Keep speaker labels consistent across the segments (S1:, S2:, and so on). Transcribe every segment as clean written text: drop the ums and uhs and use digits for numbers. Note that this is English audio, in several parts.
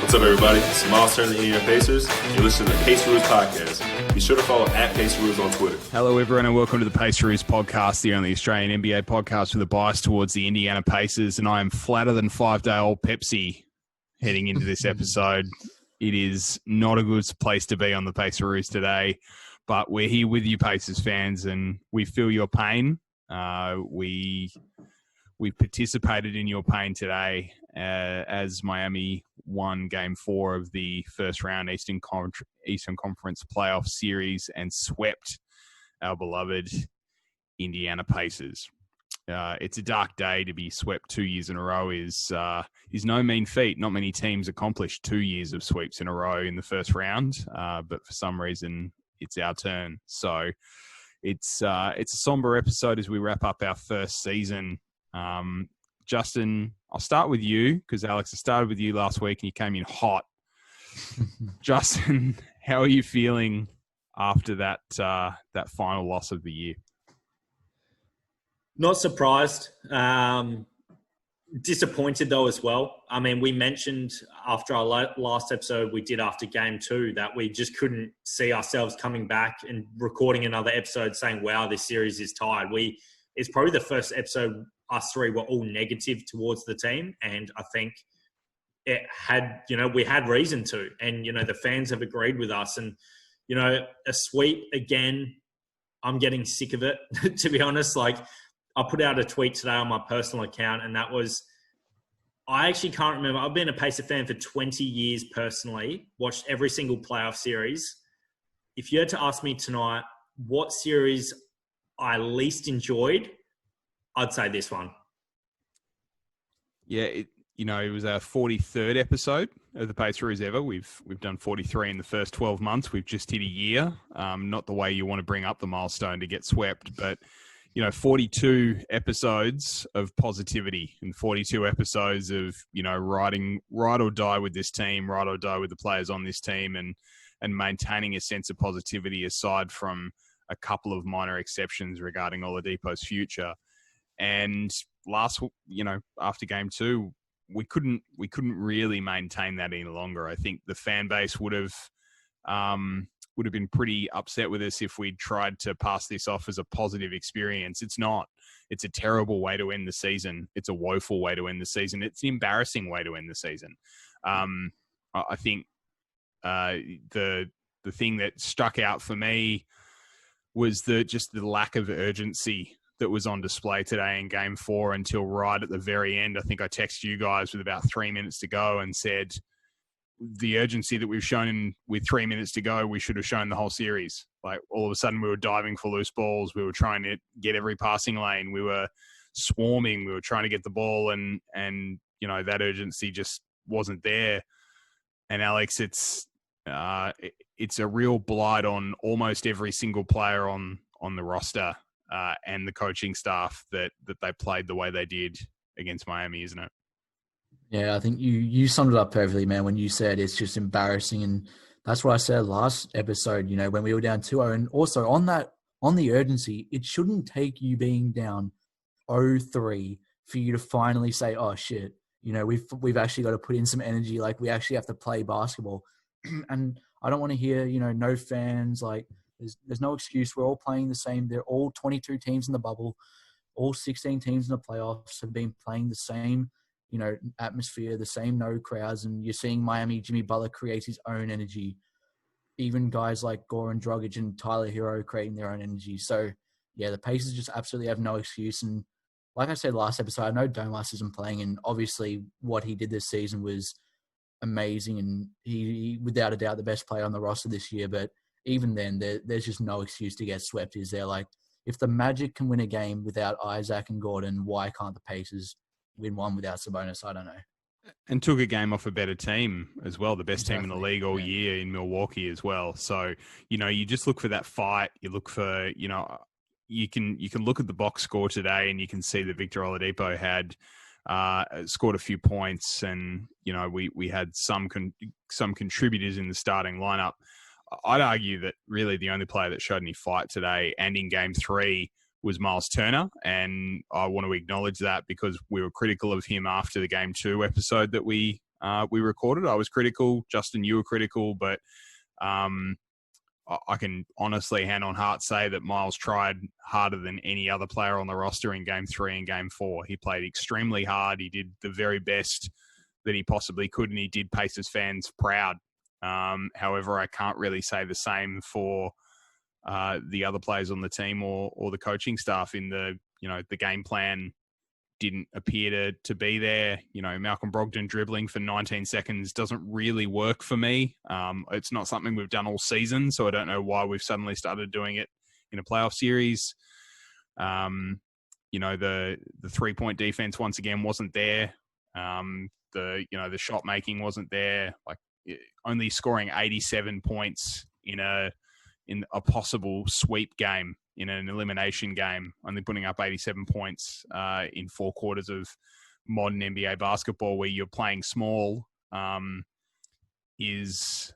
S1: What's up, everybody? It's Miles Turner, the Indiana Pacers. You're listening to the Paceroos Podcast. Be sure to follow @Paceroos on Twitter.
S2: Hello, everyone, and welcome to the Paceroos Podcast, the only Australian NBA podcast with a bias towards the Indiana Pacers. And I am flatter than 5-day-old Pepsi heading into this episode. It is not a good place to be on the Paceroos today, but we're here with you, Pacers fans, and we feel your pain. We participated in your pain today as Miami won Game 4 of the first round Eastern Conference playoff series and swept our beloved Indiana Pacers. It's a dark day to be swept 2 years in a row is no mean feat. Not many teams accomplished 2 years of sweeps in a row in the first round, but for some reason it's our turn. So it's a somber episode as we wrap up our first season. Justin, I'll start with you because Alex, I started with you last week and you came in hot. Justin, how are you feeling after that final loss of the year?
S3: Not surprised. Disappointed though as well. I mean, we mentioned after our last episode we did after Game 2 that we just couldn't see ourselves coming back and recording another episode saying, wow, this series is tied. It's probably the first episode us three were all negative towards the team. And I think it had, we had reason to. And, the fans have agreed with us. And, a sweep, again, I'm getting sick of it, to be honest. Like, I put out a tweet today on my personal account, and that was, I actually can't remember. I've been a Pacer fan for 20 years personally, watched every single playoff series. If you had to ask me tonight what series I least enjoyed, I'd say this one.
S2: Yeah, it was our 43rd episode of the Paceroos ever. We've done 43 in the first 12 months. We've just hit a year. Not the way you want to bring up the milestone to get swept, but 42 episodes of positivity and 42 episodes of riding ride or die with this team, ride or die with the players on this team, and maintaining a sense of positivity aside from a couple of minor exceptions regarding Oladipo's future. And after Game 2, we couldn't really maintain that any longer. I think the fan base would have been pretty upset with us if we'd tried to pass this off as a positive experience. It's not. It's a terrible way to end the season. It's a woeful way to end the season. It's an embarrassing way to end the season. I think the thing that stuck out for me was just the lack of urgency that was on display today in Game 4 until right at the very end. I think I texted you guys with about 3 minutes to go and said, the urgency that we've shown with 3 minutes to go, we should have shown the whole series. Like, all of a sudden we were diving for loose balls. We were trying to get every passing lane. We were swarming. We were trying to get the ball and that urgency just wasn't there. And Alex, it's a real blight on almost every single player on the roster and the coaching staff that they played the way they did against Miami, isn't it?
S4: Yeah, I think you summed it up perfectly, man, when you said it's just embarrassing. And that's what I said last episode, when we were down 2-0. And also on the urgency, it shouldn't take you being down 0-3 for you to finally say, oh, shit, we've actually got to put in some energy. Like, we actually have to play basketball. And I don't want to hear, no fans. Like, there's no excuse. We're all playing the same. They're all 22 teams in the bubble. All 16 teams in the playoffs have been playing the same atmosphere, the same no crowds, and you're seeing Miami, Jimmy Butler creates his own energy. Even guys like Goran Dragic and Tyler Hero creating their own energy. So, yeah, the Pacers just absolutely have no excuse. And like I said last episode, I know Domas isn't playing, and obviously what he did this season was amazing, and he without a doubt the best player on the roster this year. But even then, there's just no excuse to get swept, is there? Like, if the Magic can win a game without Isaac and Gordon, why can't the Pacers win one without Sabonis? I don't know.
S2: And took a game off a better team as well, the best team in the league all year in Milwaukee as well. So, you just look for that fight. You look for, you can look at the box score today and you can see that Victor Oladipo had scored a few points, and, we had some contributors in the starting lineup. I'd argue that really the only player that showed any fight today and in Game 3 was Miles Turner, and I want to acknowledge that because we were critical of him after the Game 2 episode that we we recorded. I was critical. Justin, you were critical, but I can honestly, hand on heart, say that Miles tried harder than any other player on the roster in Game 3 and Game 4. He played extremely hard. He did the very best that he possibly could, and he did Pacers fans proud. However, I can't really say the same for the other players on the team or the coaching staff. In the game plan didn't appear to be there. Malcolm Brogdon dribbling for 19 seconds doesn't really work for me. It's not something we've done all season, so I don't know why we've suddenly started doing it in a playoff series. The 3-point defense once again wasn't there. The shot making wasn't there. Like, only scoring 87 points in a possible sweep game, in an elimination game, only putting up 87 points in 4 quarters of modern NBA basketball, where you're playing small, is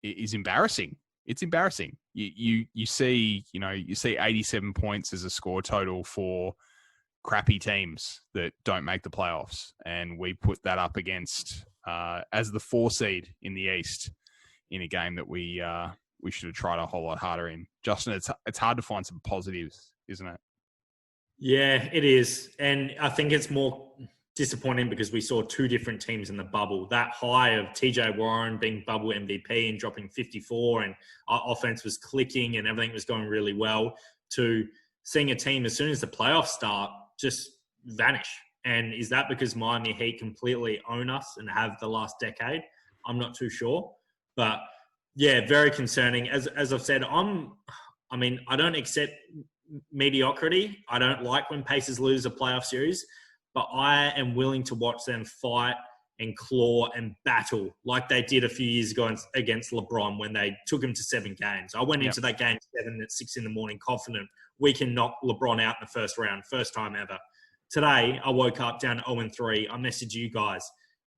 S2: embarrassing. It's embarrassing. You see 87 points as a score total for crappy teams that don't make the playoffs, and we put that up against as the 4 seed in the East in a game that we should have tried a whole lot harder in. Justin, it's hard to find some positives, isn't it?
S3: Yeah, it is. And I think it's more disappointing because we saw 2 different teams in the bubble. That high of TJ Warren being bubble MVP and dropping 54, and our offense was clicking and everything was going really well, to seeing a team as soon as the playoffs start just vanish. And is that because Miami Heat completely own us and have the last decade? I'm not too sure. But yeah, very concerning. As I've said, I don't accept mediocrity. I don't like when Pacers lose a playoff series, but I am willing to watch them fight and claw and battle like they did a few years ago against LeBron when they took him to 7 games. I went into that game 7 at 6 a.m. confident we can knock LeBron out in the first round, first time ever. Today, I woke up down 0-3. I messaged you guys.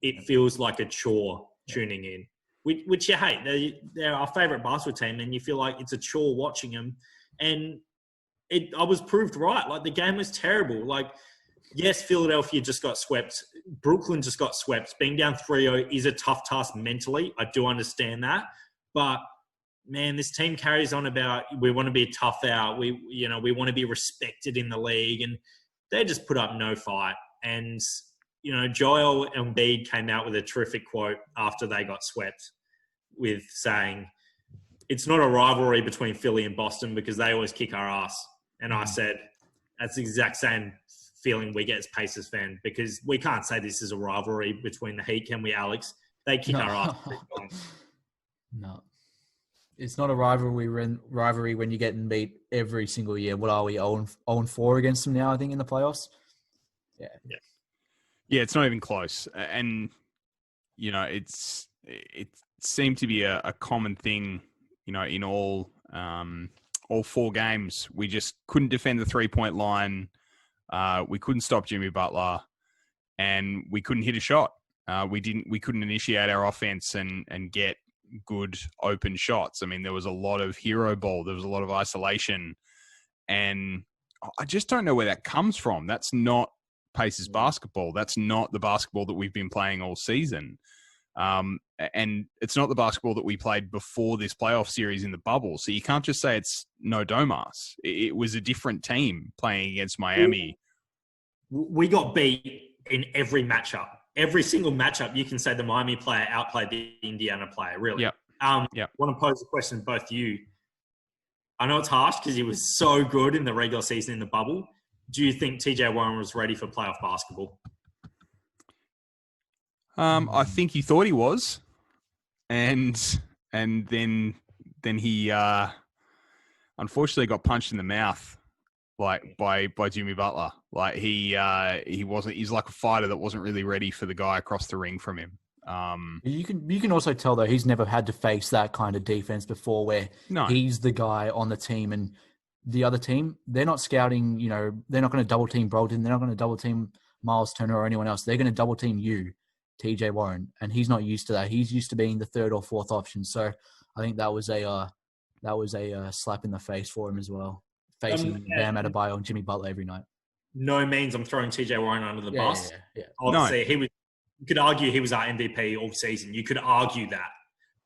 S3: It feels like a chore tuning in, which you hate. They're our favorite basketball team, and you feel like it's a chore watching them. And I was proved right. Like, the game was terrible. Like, yes, Philadelphia just got swept. Brooklyn just got swept. Being down 3-0 is a tough task mentally. I do understand that. But, man, this team carries on about we want to be a tough out. We want to be respected in the league. And they just put up no fight. And, Joel Embiid came out with a terrific quote after they got swept, with saying, it's not a rivalry between Philly and Boston because they always kick our ass. And I said, that's the exact same feeling we get as Pacers fan, because we can't say this is a rivalry between the Heat, can we, Alex? They kick our ass.
S4: No. It's not a rivalry when you're getting beat every single year. What are we, 0-4 against them now, I think, in the playoffs? Yeah.
S2: Yeah, it's not even close. And, it seemed to be a common thing, in all 4 games. We just couldn't defend the 3-point line. We couldn't stop Jimmy Butler, and we couldn't hit a shot. We couldn't initiate our offense and get good open shots. I mean, there was a lot of hero ball. There was a lot of isolation, and I just don't know where that comes from. That's not Pacers basketball. That's not the basketball that we've been playing all season. And it's not the basketball that we played before this playoff series in the bubble. So you can't just say it's no Domas. It was a different team playing against Miami.
S3: We got beat in every matchup. Every single matchup, you can say the Miami player outplayed the Indiana player, really.
S2: Yep.
S3: Want to pose a question to both you. I know it's harsh because he was so good in the regular season in the bubble. Do you think TJ Warren was ready for playoff basketball?
S2: I think he thought he was, and then he unfortunately got punched in the mouth, like by Jimmy Butler. Like he wasn't. He's like a fighter that wasn't really ready for the guy across the ring from him.
S4: You can also tell though he's never had to face that kind of defense before, where he's the guy on the team and the other team, they're not scouting. They're not going to double team Brogdon. They're not going to double team Miles Turner or anyone else. They're going to double team you, TJ Warren, and he's not used to that. He's used to being the 3rd or 4th option. So I think that was a slap in the face for him as well, facing Bam Adebayo and Jimmy Butler every night.
S3: No means I'm throwing TJ Warren under the bus.
S4: Yeah.
S3: Obviously, he was You could argue he was our MVP all season. You could argue that.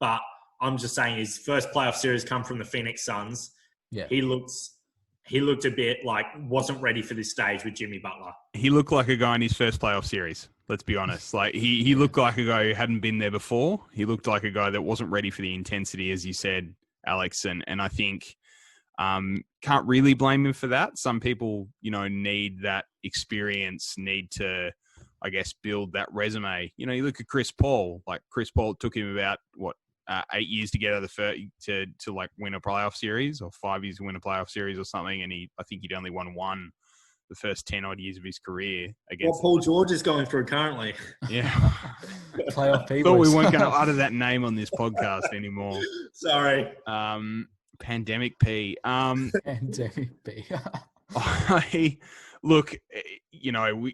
S3: But I'm just saying his first playoff series come from the Phoenix Suns.
S4: Yeah.
S3: He looked a bit like wasn't ready for this stage with Jimmy Butler.
S2: He looked like a guy in his first playoff series. Let's be honest. Like he looked like a guy who hadn't been there before. He looked like a guy that wasn't ready for the intensity, as you said, Alex. And I think can't really blame him for that. Some people, need that experience, need to, I guess, build that resume. You look at Chris Paul. Like Chris Paul, it took him about 8 years to get out of the first to like win a playoff series, or 5 years to win a playoff series or something. And I think he'd only won one the first 10 odd years of his career against
S3: what Paul George is going through currently.
S2: Yeah.
S4: Playoff
S2: Thought we weren't going to utter that name on this podcast anymore.
S3: Sorry.
S2: Pandemic P.
S4: Pandemic P.
S2: Look,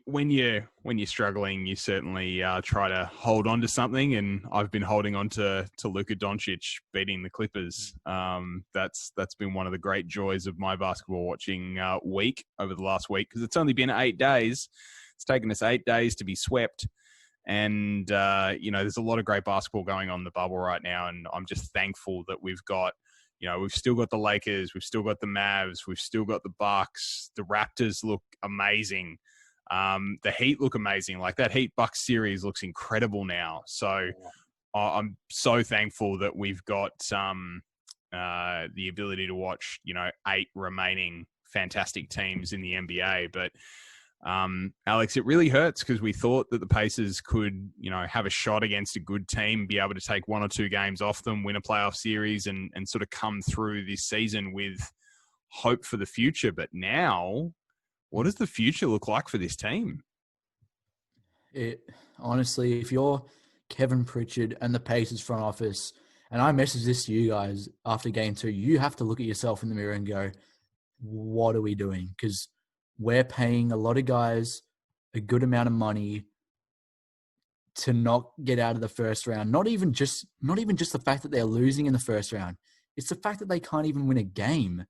S2: when you're struggling, you certainly try to hold on to something, and I've been holding on to Luka Doncic beating the Clippers. That's been one of the great joys of my basketball watching week over the last week, because it's only been 8 days. It's taken us 8 days to be swept, and there's a lot of great basketball going on in the bubble right now, and I'm just thankful that we've got. We've still got the Lakers, we've still got the Mavs, we've still got the Bucks. The Raptors look amazing. The Heat look amazing. Like that Heat-Bucks series looks incredible now. So I'm so thankful that we've got the ability to watch, 8 remaining fantastic teams in the NBA. But Alex, it really hurts because we thought that the Pacers could, have a shot against a good team, be able to take 1 or 2 games off them, win a playoff series, and sort of come through this season with hope for the future. But now, what does the future look like for this team?
S4: Honestly, if you're Kevin Pritchard and the Pacers front office, and I messaged this to you guys after game 2, you have to look at yourself in the mirror and go, what are we doing? Because we're paying a lot of guys a good amount of money to not get out of the first round. Not even just the fact that they're losing in the first round. It's the fact that they can't even win a game.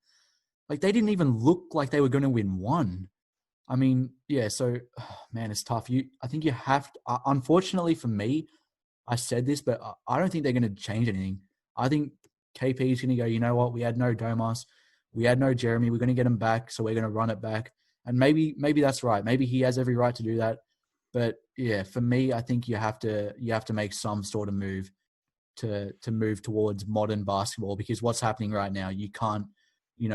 S4: Like, they didn't even look like they were going to win one. I mean, yeah, so, man, it's tough. I think you have to, unfortunately for me, I said this, but I don't think they're going to change anything. I think KP is going to go, you know what, we had no Domas, we had no Jeremy, we're going to get him back, so we're going to run it back. And maybe that's right. Maybe he has every right to do that. But yeah, for me, I think you have to make some sort of move to move towards modern basketball, because what's happening right now, you can't,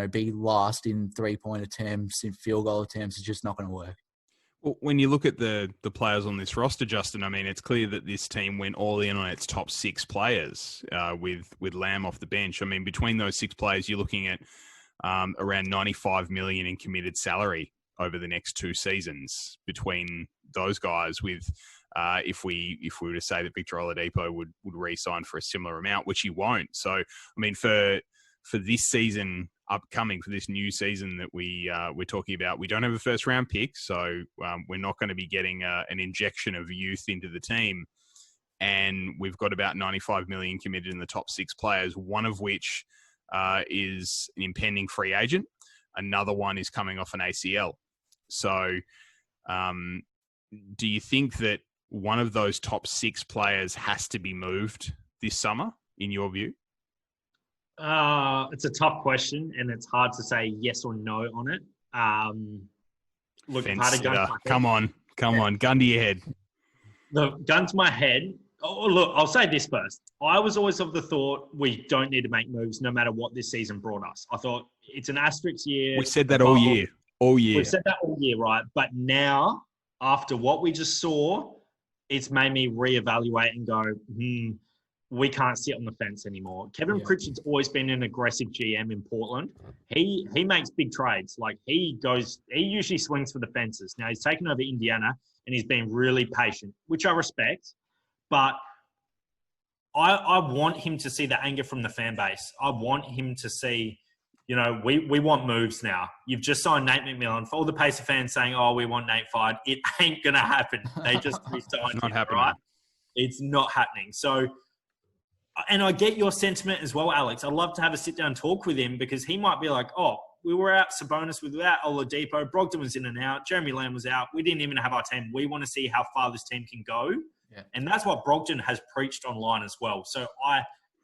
S4: be last in 3-point attempts, in field goal attempts. It's just not going to work.
S2: Well, when you look at the players on this roster, Justin, I mean, it's clear that this team went all in on its top 6 players with Lamb off the bench. I mean, between those 6 players, you're looking at around $95 million in committed salary over the next 2 seasons between those guys. With if we were to say that Victor Oladipo would re-sign for a similar amount, which he won't. So, I mean, for this season upcoming, for this new season that we're talking about, we don't have a first round pick, so we're not going to be getting an injection of youth into the team. And we've got about $95 million committed in the top 6 players, one of which is an impending free agent. Another one is coming off an ACL. So do you think that one of those top 6 players has to be moved this summer, in your view?
S3: It's a tough question, and it's hard to say yes or no on it. Look,
S2: come on, gun to your head.
S3: The gun to my head. Oh, look, I'll say this first. I was always of the thought we don't need to make moves no matter what this season brought us. I thought it's an asterisk year.
S2: We said that all year.
S3: We've said that all year, right? But now, after what we just saw, it's made me reevaluate and go, we can't sit on the fence anymore. Kevin Pritchard's always been an aggressive GM in Portland. He makes big trades. Like, he usually swings for the fences. Now, he's taken over Indiana, and he's been really patient, which I respect. But I want him to see the anger from the fan base. I want him to see, we want moves now. You've just signed Nate McMillan. For all the Pacer fans saying, oh, we want Nate fired, it ain't going to happen. They just re-signed him, right? It's not happening. So, and I get your sentiment as well, Alex. I'd love to have a sit-down talk with him, because he might be like, oh, we were out Sabonis without Oladipo. Brogdon was in and out. Jeremy Lamb was out. We didn't even have our team. We want to see how far this team can go.
S4: Yeah.
S3: And that's what Brogdon has preached online as well. So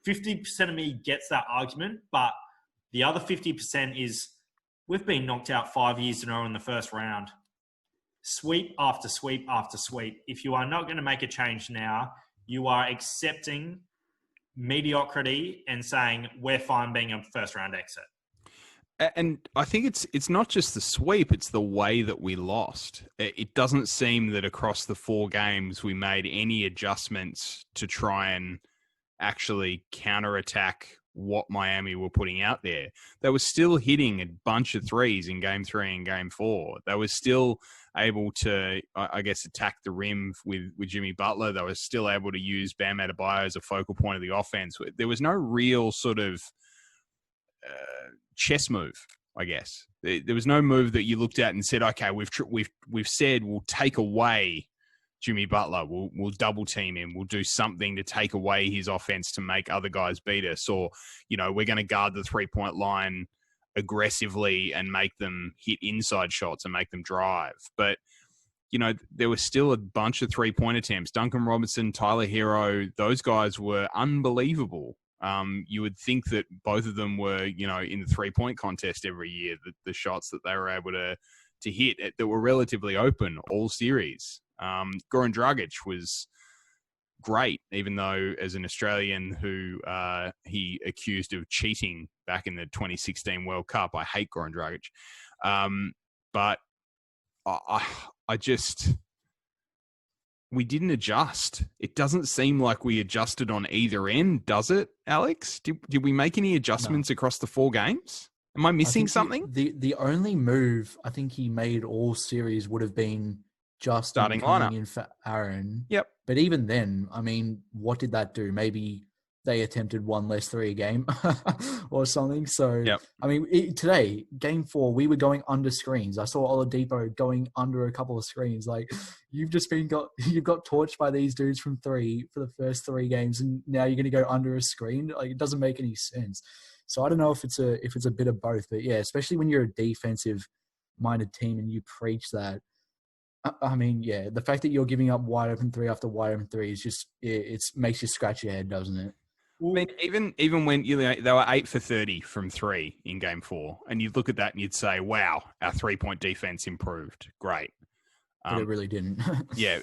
S3: 50% of me gets that argument, but the other 50% is we've been knocked out 5 years in a row in the first round. Sweep after sweep after sweep. If you are not going to make a change now, you are accepting mediocrity and saying we're fine being a first round exit.
S2: And I think it's not just the sweep, it's the way that we lost. It doesn't seem that across the 4 games we made any adjustments to try and actually counterattack what Miami were putting out there. They were still hitting a bunch of threes in game 3 and game 4. They were still able to, I guess, attack the rim with Jimmy Butler. They were still able to use Bam Adebayo as a focal point of the offense. There was no real sort of chess move, I guess. There was no move that you looked at and said, okay, we've said we'll take away Jimmy Butler. We'll double team him. We'll do something to take away his offense to make other guys beat us. Or, we're going to guard the 3-point line aggressively and make them hit inside shots and make them drive. But, there was still a bunch of 3-point attempts. Duncan Robinson, Tyler Hero, those guys were unbelievable. You would think that both of them were, in the 3-point contest every year, the shots that they were able to hit that were relatively open all series. Goran Dragic was great, even though as an Australian who he accused of cheating back in the 2016 World Cup, I hate Goran Dragic. But I just... We didn't adjust. It doesn't seem like we adjusted on either end, does it, Alex? Did we make any adjustments across the 4 games? Am I missing something?
S4: The only move I think he made all series would have been just
S2: starting
S4: coming
S2: lineup
S4: in for Aaron.
S2: Yep.
S4: But even then, I mean, what did that do? Maybe they attempted 1 less 3 a game or something. So,
S2: yep.
S4: I mean, today, game 4, we were going under screens. I saw Oladipo going under a couple of screens. Like, you've got torched by these dudes from 3 for the first 3 games, and now you're going to go under a screen. Like, it doesn't make any sense. So I don't know if it's a bit of both, but yeah, especially when you're a defensive-minded team and you preach that. I mean, yeah, the fact that you're giving up wide open 3 after wide open 3 is just it makes you scratch your head, doesn't it?
S2: I mean, even when they were 8 for 30 from 3 in game 4, and you'd look at that and you'd say, "Wow, our 3-point defense improved. Great."
S4: But it really didn't.
S2: Yeah.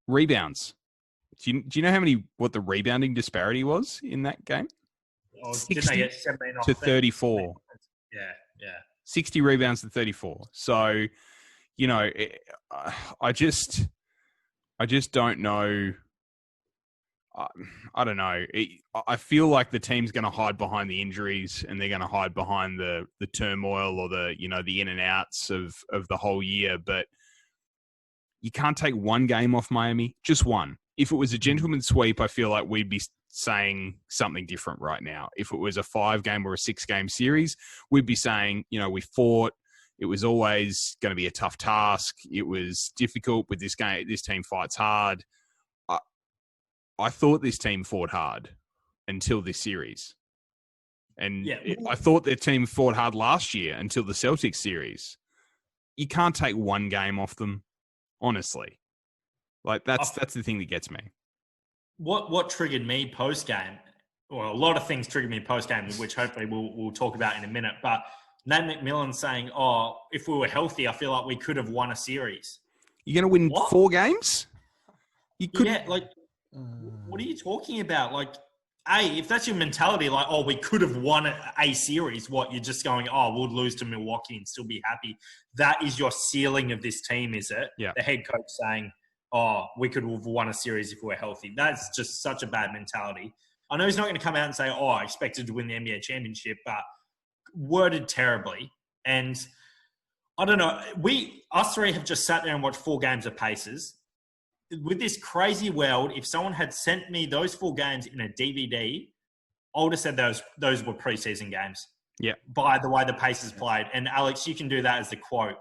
S2: Rebounds. Do you know what the rebounding disparity was in that game?
S3: Oh, didn't they get 17 off
S2: to 34.
S3: Yeah.
S2: 60 rebounds to 34. So, I just don't know. I don't know. I feel like the team's going to hide behind the injuries, and they're going to hide behind the turmoil or the in and outs of the whole year. But you can't take one game off Miami, just one. If it was a gentleman's sweep, I feel like we'd be saying something different right now. If it was a 5-game or a 6-game series, we'd be saying, we fought. It was always going to be a tough task. It was difficult with this game. This team fights hard. I thought this team fought hard until this series. And I thought their team fought hard last year until the Celtics series. You can't take one game off them, honestly. Like, that's the thing that gets me. What
S3: triggered me post-game, well, a lot of things triggered me post-game, which hopefully we'll talk about in a minute, but Nate McMillan saying, if we were healthy, I feel like we could have won a series.
S2: You're going to win 4 games? You could.
S3: Yeah, like... What are you talking about? Like, if that's your mentality, like, we could have won a series, you're just going, we'll lose to Milwaukee and still be happy. That is your ceiling of this team, is it?
S2: Yeah.
S3: The head coach saying, we could have won a series if we were healthy. That's just such a bad mentality. I know he's not going to come out and say, I expected to win the NBA championship, but worded terribly. And I don't know. Us 3 have just sat there and watched 4 games of Pacers. With this crazy world, if someone had sent me those 4 games in a DVD, I would have said those were preseason games.
S2: Yeah.
S3: By the way the Pacers played. And Alex, you can do that as the quote,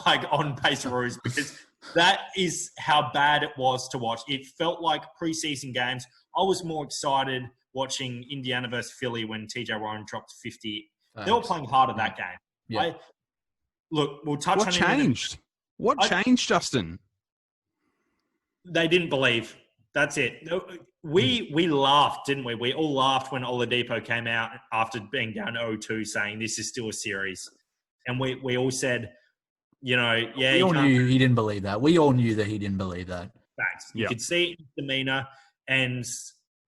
S3: like on Paceroos, because that is how bad it was to watch. It felt like preseason games. I was more excited watching Indiana versus Philly when TJ Warren dropped 50. They were playing hard at that game.
S4: Yeah.
S3: We'll touch on it.
S2: What changed? What changed, Justin?
S3: They didn't believe. That's it. We laughed, didn't we? We all laughed when Oladipo came out after being down 0-2 saying this is still a series. And we all said, you know, yeah.
S4: We all knew he didn't believe that. We all knew that he didn't believe that.
S3: Facts. You could see it in his demeanor, and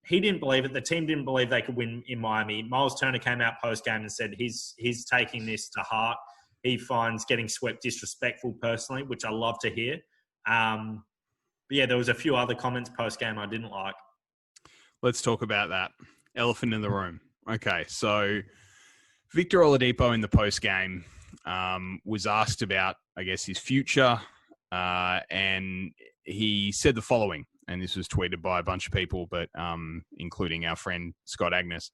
S3: he didn't believe it. The team didn't believe they could win in Miami. Miles Turner came out post-game and said he's taking this to heart. He finds getting swept disrespectful personally, which I love to hear. But yeah, there was a few other comments post-game I didn't like.
S2: Let's talk about that. Elephant in the room. Okay, so Victor Oladipo in the post-game was asked about, I guess, his future, and he said the following, and this was tweeted by a bunch of people, but including our friend Scott Agnes.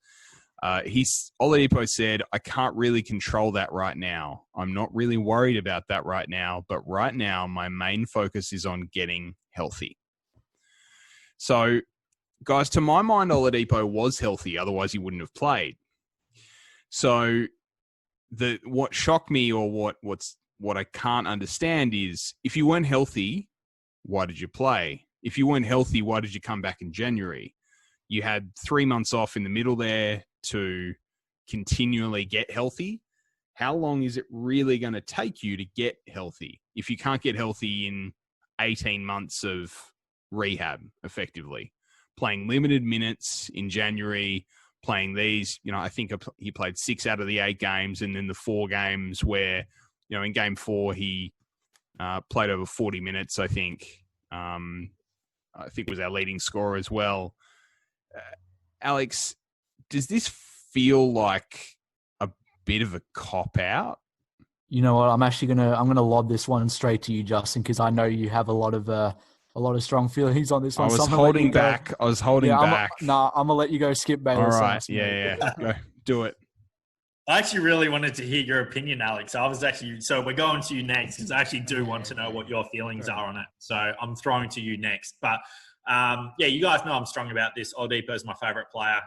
S2: Oladipo said, "I can't really control that right now. I'm not really worried about that right now, but right now my main focus is on getting healthy." So, guys, to my mind, Oladipo was healthy. Otherwise, he wouldn't have played. So, what shocked me, or what I can't understand is, if you weren't healthy, why did you play? If you weren't healthy, why did you come back in January? You had 3 months off in the middle there to continually get healthy. How long is it really going to take you to get healthy if you can't get healthy in 18 months of rehab, effectively? Playing limited minutes in January, playing these, I think he played 6 out of the 8 games, and then the 4 games where, in game 4, he played over 40 minutes, I think. I think was our leading scorer as well. Alex, does this feel like a bit of a cop-out?
S4: You know what? I'm gonna lob this one straight to you, Justin, because I know you have a lot of strong feelings on this one.
S2: I was holding back. I'm
S4: gonna let you go, Skip Bayless.
S2: All right, yeah. Go, do it.
S3: I actually really wanted to hear your opinion, Alex. So we're going to you next, because I actually do want to know what your feelings are on it. So I'm throwing to you next. But you guys know I'm strong about this. Oladipo is my favorite player.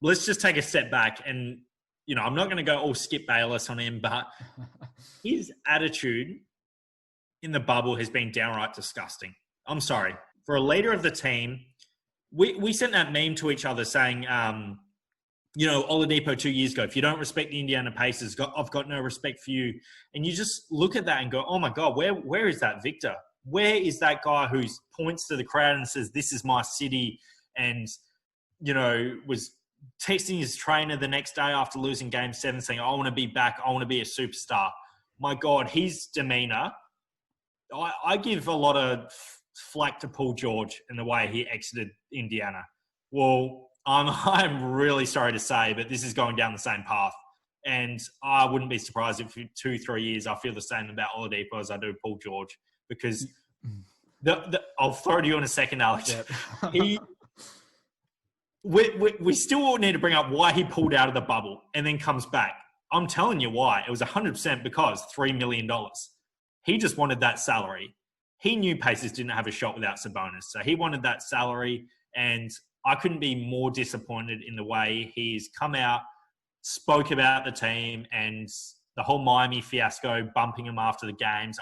S3: Let's just take a step back, and I'm not going to go all Skip Bayless on him, but his attitude in the bubble has been downright disgusting. I'm sorry. For a leader of the team, we sent that meme to each other saying, Oladipo 2 years ago, if you don't respect the Indiana Pacers, I've got no respect for you. And you just look at that and go, oh my God, where is that Victor? Where is that guy who points to the crowd and says, this is my city, and, was texting his trainer the next day after losing Game 7 saying, I want to be back, I want to be a superstar. My God, his demeanor, I give a lot of flack to Paul George in the way he exited Indiana. Well, I'm really sorry to say, but this is going down the same path. And I wouldn't be surprised if in 2-3 years I feel the same about Oladipo as I do Paul George, because I'll throw it to you in a second, Alex. Yep. We still need to bring up why he pulled out of the bubble and then comes back. I'm telling you why. It was 100% because $3 million. He just wanted that salary. He knew Pacers didn't have a shot without Sabonis, so he wanted that salary, and I couldn't be more disappointed in the way he's come out, spoke about the team, and the whole Miami fiasco, bumping him after the games.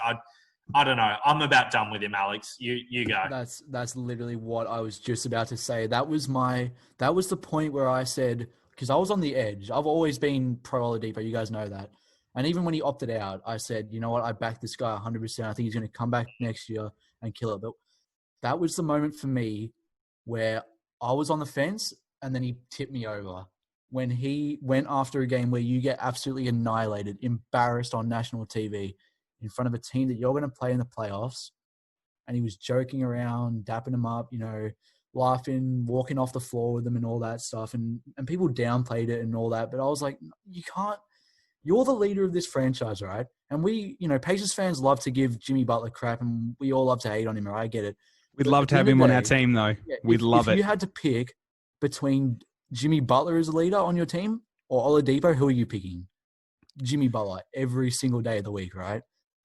S3: I don't know. I'm about done with him, Alex. You go.
S4: That's literally what I was just about to say. That was the point where I said, because I was on the edge. I've always been pro Oladipo. You guys know that. And even when he opted out, I said, you know what? I back this guy 100%. I think he's going to come back next year and kill it. But that was the moment for me where I was on the fence, and then he tipped me over. When he went after a game where you get absolutely annihilated, embarrassed on national TV in front of a team that you're going to play in the playoffs, and he was joking around, dapping them up, laughing, walking off the floor with them and all that stuff. And people downplayed it and all that. But I was like, you can't. You're the leader of this franchise, right? And we, Pacers fans love to give Jimmy Butler crap, and we all love to hate on him, right? I get it.
S2: We'd love to have him on our team, though. Yeah, We'd love it.
S4: If you had to pick between Jimmy Butler as a leader on your team or Oladipo, who are you picking? Jimmy Butler every single day of the week, right?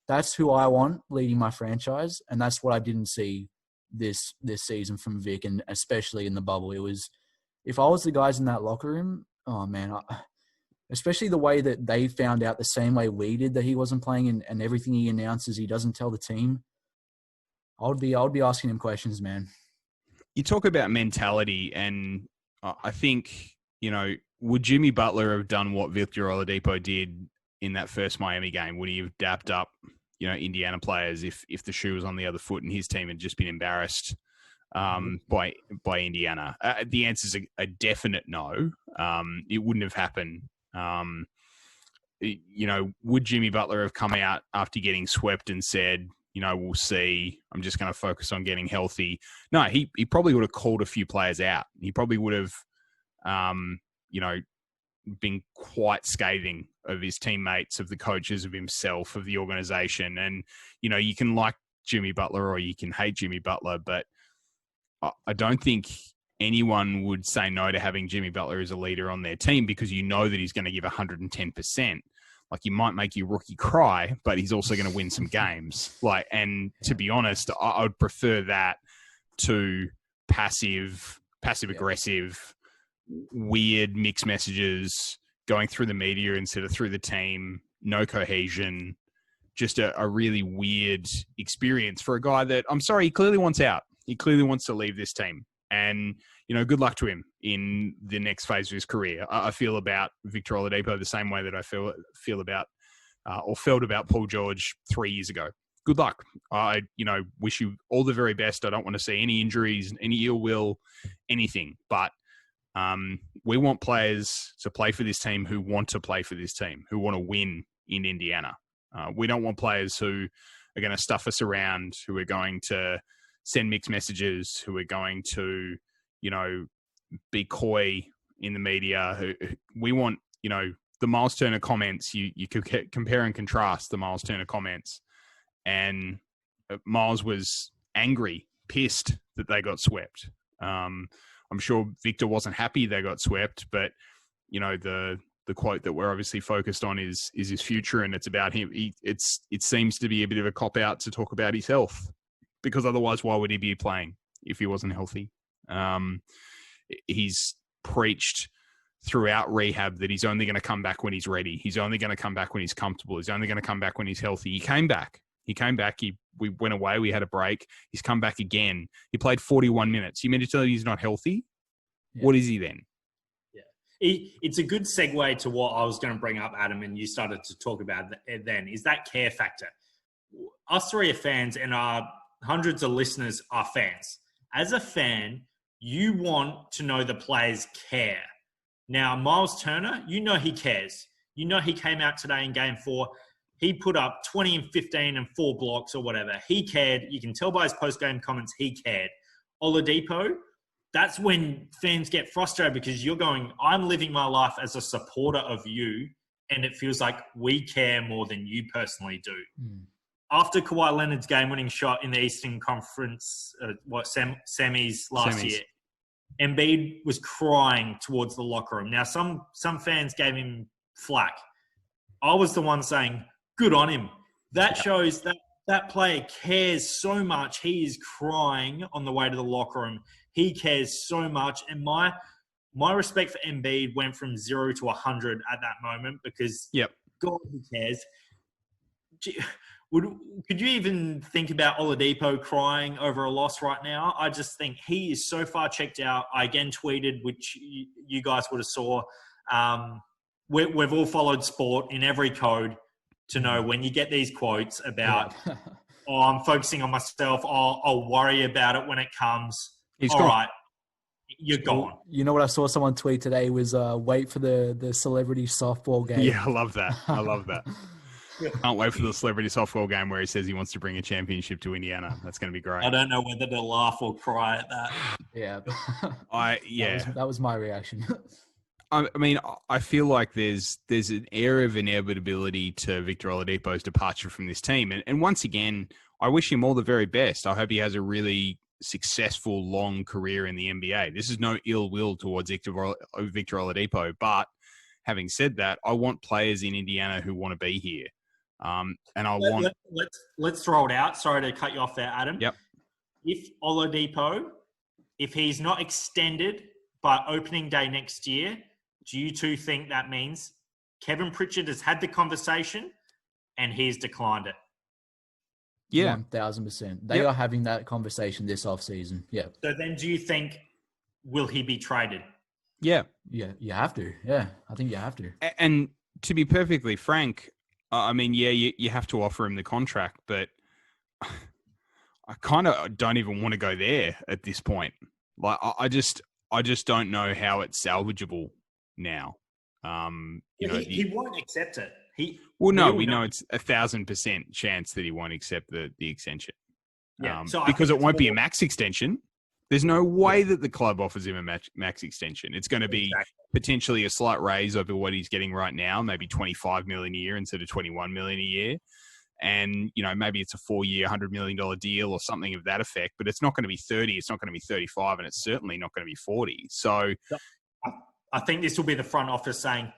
S4: That's who I want leading my franchise, and that's what I didn't see this season from Vic, and especially in the bubble. It was, if I was the guys in that locker room, oh man, especially the way that they found out the same way we did that he wasn't playing, and everything he announces he doesn't tell the team. I would be asking him questions, man.
S2: You talk about mentality, and I think, would Jimmy Butler have done what Victor Oladipo did in that first Miami game? Would he have dapped up, Indiana players if the shoe was on the other foot and his team had just been embarrassed by Indiana? The answer is a definite no. It wouldn't have happened. Would Jimmy Butler have come out after getting swept and said, we'll see, I'm just going to focus on getting healthy? No, he probably would have called a few players out. He probably would have, been quite scathing of his teammates, of the coaches, of himself, of the organization. And, you can like Jimmy Butler or you can hate Jimmy Butler, but I don't think anyone would say no to having Jimmy Butler as a leader on their team, because that he's going to give 110%. Like, he might make your rookie cry, but he's also going to win some games. To be honest, I would prefer that to passive aggressive, weird mixed messages going through the media instead of through the team, no cohesion, just a really weird experience for a guy that, I'm sorry, he clearly wants out. He clearly wants to leave this team. And, good luck to him in the next phase of his career. I feel about Victor Oladipo the same way that I feel about or felt about Paul George 3 years ago. Good luck. I, wish you all the very best. I don't want to see any injuries, any ill will, anything. But we want players to play for this team who want to play for this team, who want to win in Indiana. We don't want players who are going to stuff us around, who are going to send mixed messages, who are going to, be coy in the media. We want, the Miles Turner comments. You could compare and contrast the Miles Turner comments, and Miles was angry, pissed that they got swept. I'm sure Victor wasn't happy they got swept, but the quote that we're obviously focused on is his future, and it's about him. It seems to be a bit of a cop out to talk about his health, because otherwise, why would he be playing if he wasn't healthy? He's preached throughout rehab that he's only going to come back when he's ready. He's only going to come back when he's comfortable. He's only going to come back when he's healthy. He came back. We went away. We had a break. He's come back again. He played 41 minutes. You mean to tell me he's not healthy? Yeah. What is he then?
S3: Yeah. It's a good segue to what I was going to bring up, Adam, and you started to talk about it then, is that care factor. Us three are fans, and our hundreds of listeners are fans. As a fan, you want to know the players care. Now, Miles Turner, he cares. He came out today in Game 4. He put up 20 and 15 and 4 blocks or whatever. He cared. You can tell by his post-game comments he cared. Oladipo, that's when fans get frustrated, because you're going, I'm living my life as a supporter of you, and it feels like we care more than you personally do. After Kawhi Leonard's game-winning shot in the Eastern Conference, semis last year, Embiid was crying towards the locker room. Now, some fans gave him flack. I was the one saying, good on him. That shows that player cares so much. He is crying on the way to the locker room. He cares so much. And my respect for Embiid went from 0 to 100 at that moment, because God, he cares. Could you even think about Oladipo crying over a loss right now? I just think he is so far checked out. I again tweeted, which you guys would have saw. We've all followed sport in every code to know when you get these quotes about, I'm focusing on myself. I'll worry about it when it comes.
S2: He's
S3: all
S2: gone.
S3: Right, you're gone.
S4: You know what I saw someone tweet today was wait for the celebrity softball game.
S2: Yeah, I love that. Can't wait for the celebrity softball game where he says he wants to bring a championship to Indiana. That's going to be great.
S3: I don't know whether to laugh or cry at that.
S4: Yeah.
S2: That
S4: was my reaction.
S2: I mean, I feel like there's an air of inevitability to Victor Oladipo's departure from this team. And once again, I wish him all the very best. I hope he has a really successful, long career in the NBA. This is no ill will towards Victor Oladipo. But having said that, I want players in Indiana who want to be here.
S3: Let's throw it out. Sorry to cut you off there, Adam.
S2: Yep.
S3: If Oladipo, if he's not extended by opening day next year, do you two think that means Kevin Pritchard has had the conversation and he's declined it?
S2: Yeah.
S4: 1,000%. They are having that conversation this offseason. Yeah.
S3: So then do you think, will he be traded?
S2: Yeah.
S4: Yeah, you have to. Yeah, I think you have to.
S2: And to be perfectly frank, I mean, yeah, you have to offer him the contract, but I kind of don't even want to go there at this point. Like, I just don't know how it's salvageable now.
S3: He won't accept it.
S2: We know it's 1,000% chance that he won't accept the extension.
S3: Yeah,
S2: because it won't be a max extension. There's no way that the club offers him a max extension. It's going to be potentially a slight raise over what he's getting right now, maybe 25 million a year instead of 21 million a year. And, maybe it's a 4-year, $100 million deal or something of that effect, but it's not going to be 30, it's not going to be 35, and it's certainly not going to be 40. So
S3: I think this will be the front office saying,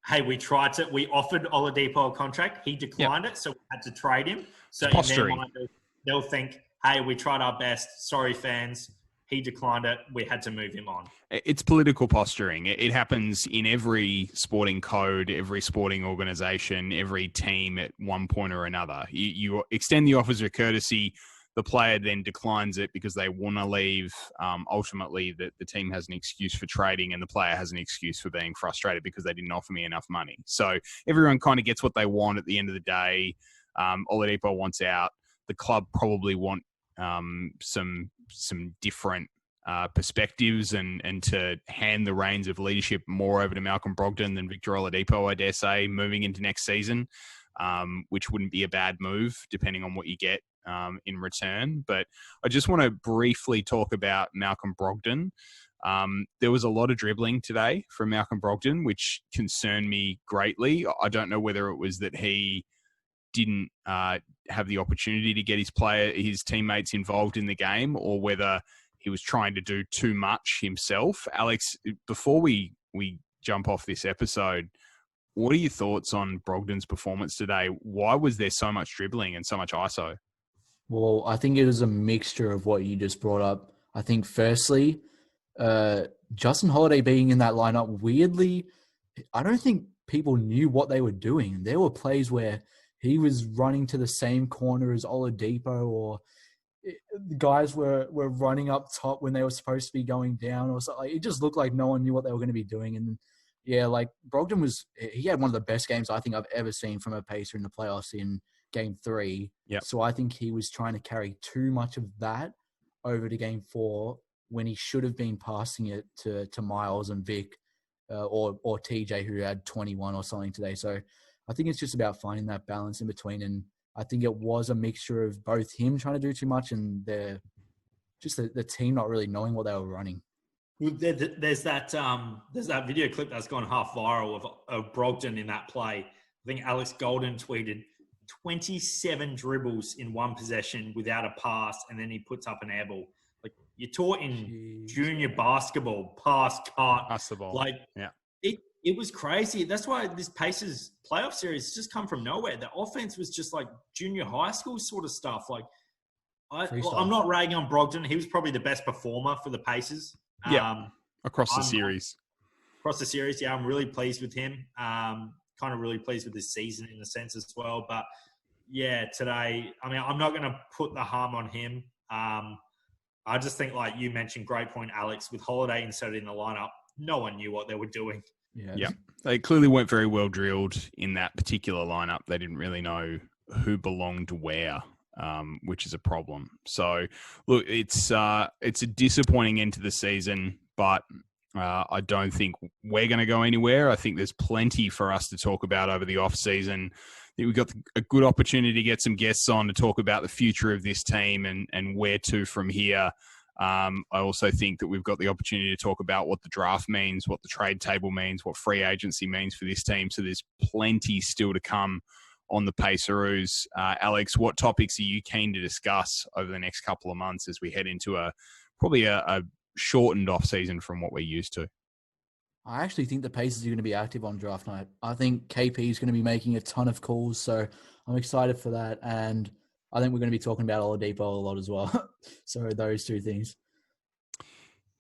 S3: hey, we offered Oladipo a contract. He declined it, so we had to trade him. So in their mind, they'll think, hey, we tried our best. Sorry, fans. He declined it. We had to move him on. It's
S2: political posturing. It happens in every sporting code, every sporting organization, every team at one point or another. You extend the offers of courtesy. The player then declines it because they want to leave. Ultimately, the team has an excuse for trading and the player has an excuse for being frustrated because they didn't offer me enough money. So everyone kind of gets what they want at the end of the day. Oladipo wants out. The club probably want some different perspectives and to hand the reins of leadership more over to Malcolm Brogdon than Victor Oladipo, I dare say, moving into next season, which wouldn't be a bad move depending on what you get in return. But I just want to briefly talk about Malcolm Brogdon. There was a lot of dribbling today from Malcolm Brogdon, which concerned me greatly. I don't know whether it was that he didn't have the opportunity to get his teammates involved in the game, or whether he was trying to do too much himself. Alex, before we jump off this episode, what are your thoughts on Brogdon's performance today? Why was there so much dribbling and so much ISO?
S4: Well, I think it was a mixture of what you just brought up. I think firstly, Justin Holiday being in that lineup, weirdly, I don't think people knew what they were doing. There were plays where he was running to the same corner as Oladipo, or the guys were running up top when they were supposed to be going down, or something. It just looked like no one knew what they were going to be doing. And yeah, like Brogdon he had one of the best games I think I've ever seen from a Pacer in the playoffs in Game 3.
S2: Yep.
S4: So I think he was trying to carry too much of that over to Game 4 when he should have been passing it to Miles and Vic or TJ, who had 21 or something today. So I think it's just about finding that balance in between. And I think it was a mixture of both him trying to do too much and the team not really knowing what they were running.
S3: There's that video clip that's gone half viral of Brogdon in that play. I think Alex Golden tweeted 27 dribbles in one possession without a pass, and then he puts up an air ball. Like, you're taught in junior basketball, pass the ball. Like,
S2: yeah.
S3: It was crazy. That's why this Pacers playoff series has just come from nowhere. The offense was just like junior high school sort of stuff. Like, I'm not ragging on Brogdon. He was probably the best performer for the Pacers.
S2: Yeah, across the series.
S3: Across the series, yeah, I'm really pleased with him. Kind of really pleased with this season in a sense as well. But, yeah, today, I mean, I'm not going to put the harm on him. I just think, like you mentioned, great point, Alex, with Holiday inserted in the lineup, no one knew what they were doing.
S2: Yeah. They clearly weren't very well drilled in that particular lineup. They didn't really know who belonged where, which is a problem. So, look, it's a disappointing end to the season, but I don't think we're going to go anywhere. I think there's plenty for us to talk about over the off-season. I think we've got a good opportunity to get some guests on to talk about the future of this team and where to from here. I also think that we've got the opportunity to talk about what the draft means, what the trade table means, what free agency means for this team. So there's plenty still to come on the Paceroos. Alex, what topics are you keen to discuss over the next couple of months as we head into probably a shortened off season from what we're used to?
S4: I actually think the Pacers are going to be active on draft night. I think KP is going to be making a ton of calls, so I'm excited for that. And I think we're going to be talking about Oladipo a lot as well. So those two things.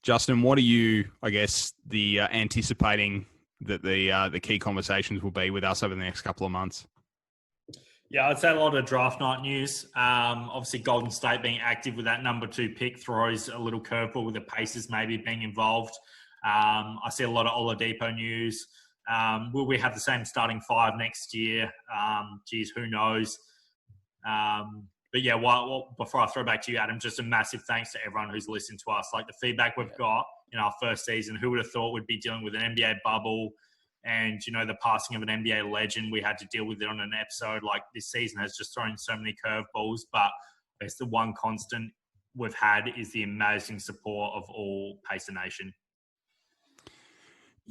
S2: Justin, what are you, I guess, anticipating that the key conversations will be with us over the next couple of months?
S3: Yeah, I'd say a lot of draft night news. Obviously, Golden State being active with that number 2 pick throws a little curveball with the Pacers maybe being involved. I see a lot of Oladipo news. Will we have the same starting 5 next year? Who knows? But yeah, before I throw back to you, Adam, just a massive thanks to everyone who's listened to us. Like the feedback we've got in our first season, who would have thought we'd be dealing with an NBA bubble and, the passing of an NBA legend. We had to deal with it on an episode. Like this season has just thrown so many curveballs, but it's the one constant we've had is the amazing support of all Pacer Nation.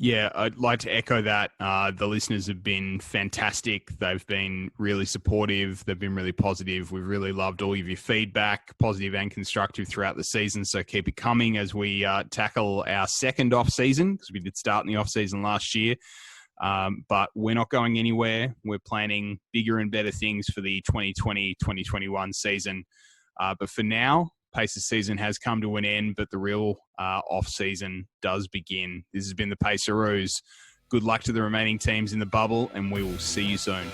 S2: Yeah, I'd like to echo that. The listeners have been fantastic. They've been really supportive. They've been really positive. We've really loved all of your feedback, positive and constructive throughout the season. So keep it coming as we tackle our second off-season, because we did start in the off-season last year. But we're not going anywhere. We're planning bigger and better things for the 2020-2021 season. But for now, Pacers season has come to an end, but the real off-season does begin. This has been the Paceroos. Good luck to the remaining teams in the bubble, and we will see you soon.